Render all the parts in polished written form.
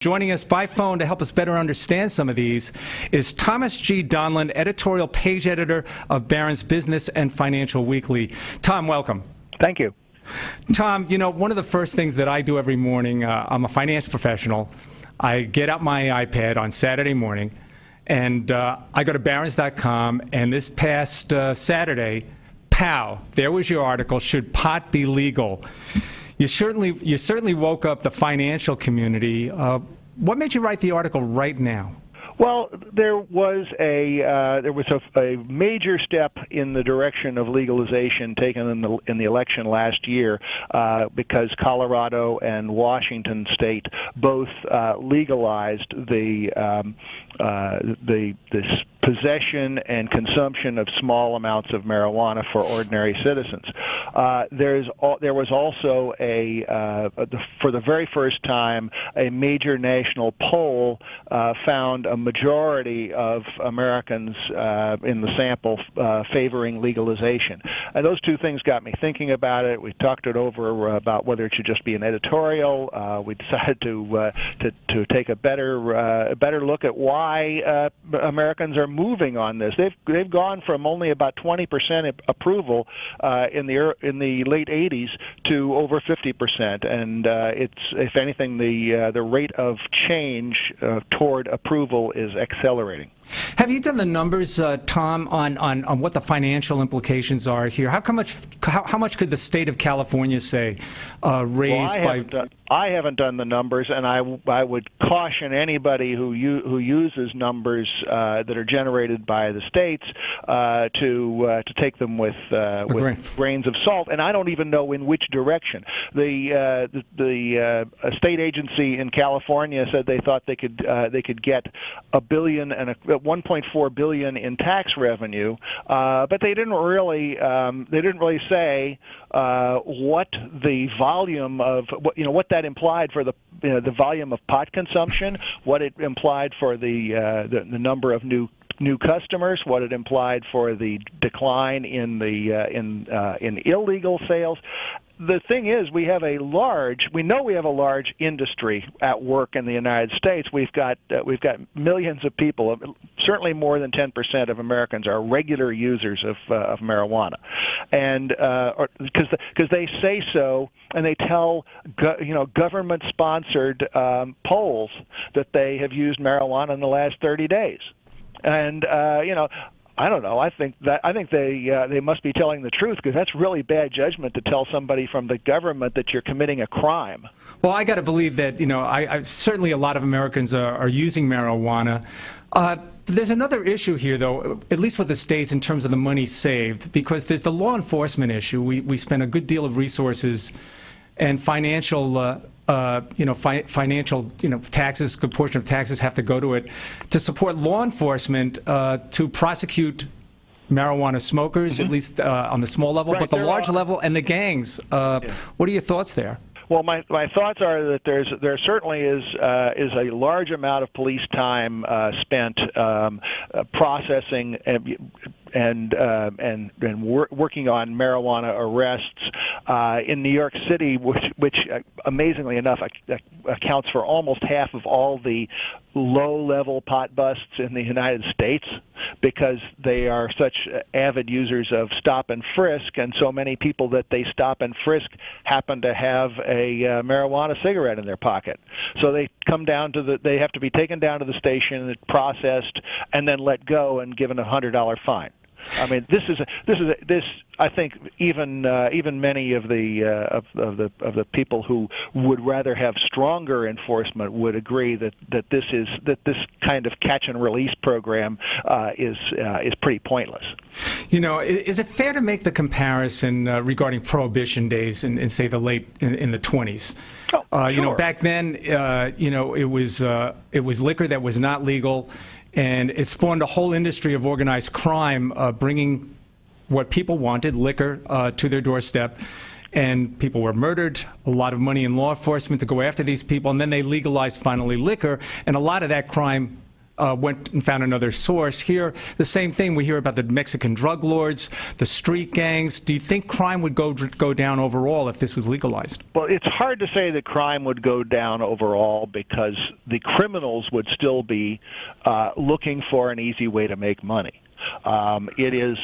Joining us by phone to help us better understand some of these is Thomas G. Donlan, editorial page editor of Barron's Business and Financial Weekly. Tom, welcome. Thank you. Tom, you know, one of the first things that I do every morning, I'm a finance professional. I get out my iPad on Saturday morning, and I go to barrons.com, and this past Saturday, pow, there was your article, Should Pot Be Legal? You certainly woke up the financial community. What made you write the article right now? Well, there was a major step in the direction of legalization taken in the election last year because Colorado and Washington State both legalized this possession and consumption of small amounts of marijuana for ordinary citizens. There was also for the very first time, a major national poll found a majority of Americans in the sample favoring legalization. And those two things got me thinking about it. We talked it over about whether it should just be an editorial. We decided to take a better look at why Americans are moving on this. They've gone from only about 20% approval in the late 80s to over 50%, and it's, if anything, the rate of change toward approval is accelerating. Have you done the numbers, Tom, on what the financial implications are here? How much could the state of California say raise by? I haven't done the numbers, and I would caution anybody who uses numbers that are generated by the states to take them with grains of salt. And I don't even know in which direction. The state agency in California said they thought they could get $1.4 billion in tax revenue, but they didn't really say what the volume of what that implied for the volume of pot consumption, what it implied for the number of new customers, what it implied for the decline in illegal sales. The thing is, we know we have a large industry at work in the United States. We've got millions of people. Certainly, more than 10% of Americans are regular users of marijuana, and because they say so, and they tell government-sponsored polls that they have used marijuana in the last 30 days, and I don't know. I think they must be telling the truth, because that's really bad judgment to tell somebody from the government that you're committing a crime. Well, I got to believe that I certainly a lot of Americans are using marijuana. There's another issue here, though, at least with the states, in terms of the money saved, because there's the law enforcement issue. We spend a good deal of resources and financial taxes, good portion of taxes have to go to it to support law enforcement to prosecute marijuana smokers, at least on the small level, but the large level and the gangs. What are your thoughts there? Well, my thoughts are that there certainly is a large amount of police time spent processing and working on marijuana arrests in New York City, which amazingly enough accounts for almost half of all the low-level pot busts in the United States, because they are such avid users of stop and frisk, and so many people that they stop and frisk happen to have a marijuana cigarette in their pocket. So they they have to be taken down to the station, processed, and then let go and given a $100 fine. I mean, this. I think even many of the people who would rather have stronger enforcement would agree that this kind of catch and release program is pretty pointless. Is it fair to make the comparison regarding prohibition days in say the late in the 20s? Sure. Back then, it was liquor that was not legal. And it spawned a whole industry of organized crime, bringing what people wanted, liquor, to their doorstep. And people were murdered, a lot of money in law enforcement to go after these people. And then they legalized, finally, liquor. And a lot of that crime went and found another source. Here, the same thing. We hear about the Mexican drug lords, the street gangs. Do you think crime would go down overall if this was legalized? Well, it's hard to say that crime would go down overall because the criminals would still be looking for an easy way to make money. It is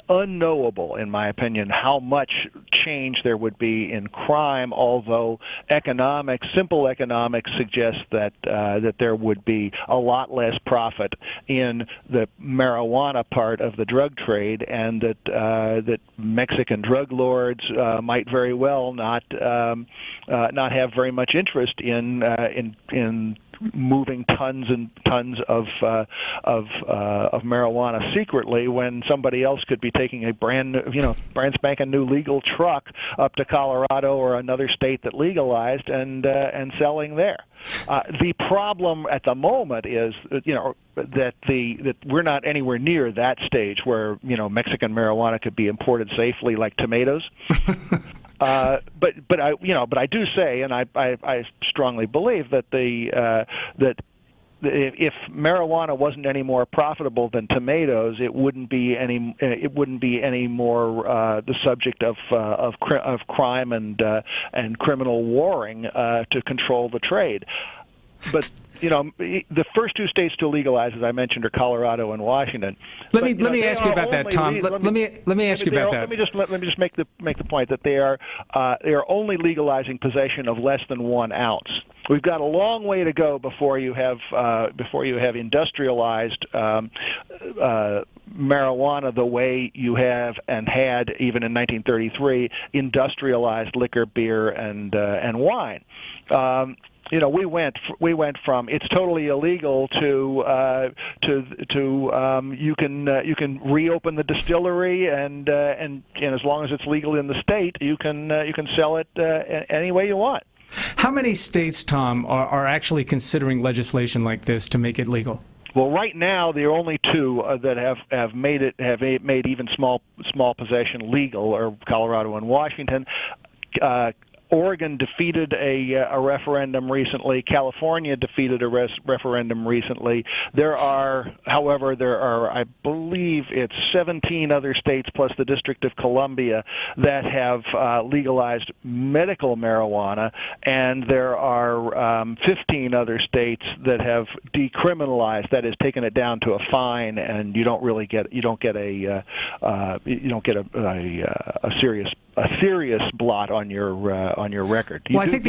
unknowable, in my opinion, how much change there would be in crime. Although simple economics suggests that there would be a lot less profit in the marijuana part of the drug trade, and that Mexican drug lords might very well not have very much interest in moving tons and tons of marijuana secretly, when somebody else could be taking a brand spanking new legal truck up to Colorado or another state that legalized and selling there. The problem at the moment is that we're not anywhere near that stage where Mexican marijuana could be imported safely like tomatoes. But I do say, and I strongly believe that that if marijuana wasn't any more profitable than tomatoes, it wouldn't be any more the subject of crime and criminal warring to control the trade. But the first two states to legalize, as I mentioned, are Colorado and Washington. Let me ask you about that, Tom. Let me ask you about that. Let me just make the point that they are only legalizing possession of less than 1 ounce. We've got a long way to go before you have industrialized marijuana the way you have and had even in 1933 industrialized liquor, beer, and wine. We went from it's totally illegal to you can reopen the distillery and as long as it's legal in the state, you can sell it any way you want. How many states, Tom, are actually considering legislation like this to make it legal? Well, right now there are only two that have made even small possession legal, are Colorado and Washington. Oregon defeated a referendum recently. California defeated a referendum recently. However, there are, I believe it's 17 other states plus the District of Columbia that have legalized medical marijuana, and there are 15 other states that have decriminalized, that is, taken it down to a fine, and you don't get a serious blot on your record. Well, I think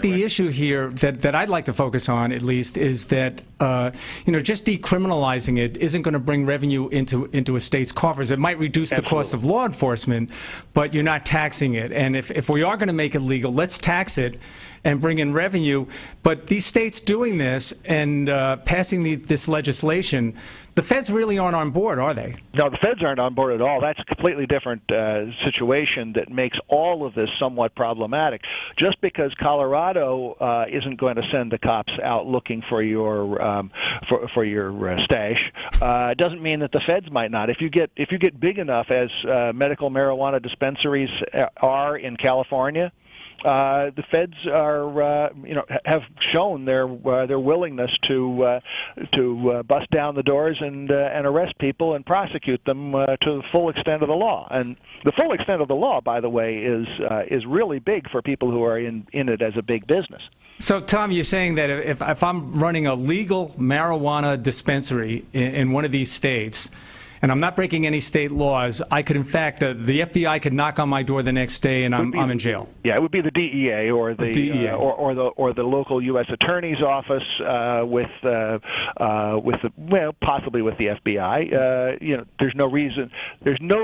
the issue here that I'd like to focus on, at least, is that just decriminalizing it isn't going to bring revenue into a state's coffers. It might reduce the cost of law enforcement, but you're not taxing it. And if we are going to make it legal, let's tax it and bring in revenue. But these states doing this and passing this legislation, the feds really aren't on board, are they? No, the feds aren't on board at all. That's a completely different situation that makes all of this somewhat problematic. Just because Colorado isn't going to send the cops out looking for your stash doesn't mean that the feds might not. If you get big enough, as medical marijuana dispensaries are in California, the feds have shown their willingness to bust down the doors and arrest people and prosecute them to the full extent of the law. And the full extent of the law, by the way, is really big for people who are in it as a big business. So, Tom, you're saying that if I'm running a legal marijuana dispensary in one of these states, and I'm not breaking any state laws, I could, in fact, the FBI could knock on my door the next day, and I'm in jail. Yeah, it would be the DEA or the DEA. Or the local U.S. Attorney's Office possibly with the FBI. There's no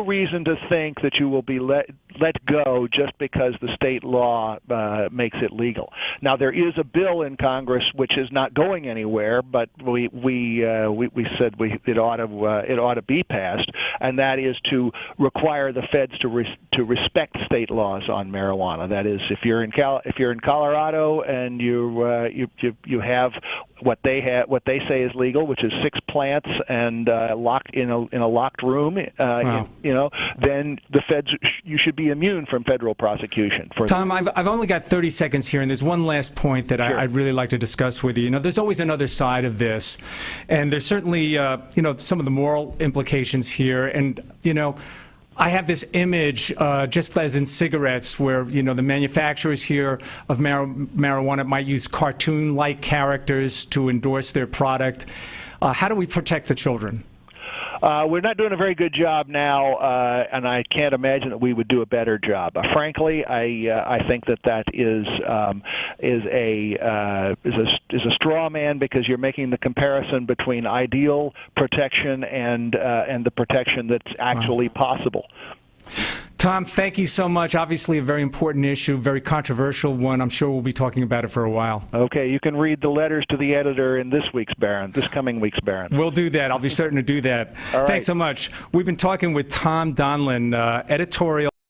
reason to think that you will be let go just because the state law makes it legal. Now, there is a bill in Congress which is not going anywhere, but we said it ought to be passed, and that is to require the feds to respect state laws on marijuana. That is, if you're in Colorado and you have what they say is legal, which is 6 plants and locked in a locked room, Wow. then the feds you should be immune from federal prosecution. Tom, I've only got 30 seconds here, and there's one last point that Sure. I'd really like to discuss with you. There's always another side of this, and there's certainly some of the moral implications here, and I have this image, just as in cigarettes, where the manufacturers here of marijuana might use cartoon-like characters to endorse their product. How do we protect the children? We're not doing a very good job now, and I can't imagine that we would do a better job. Frankly, I think that is a straw man, because you're making the comparison between ideal protection and the protection that's actually possible. Tom, thank you so much. Obviously a very important issue, very controversial one. I'm sure we'll be talking about it for a while. Okay, you can read the letters to the editor in this coming week's Barron. We'll do that. I'll be certain to do that. All right. Thanks so much. We've been talking with Tom Donlan, Editorial.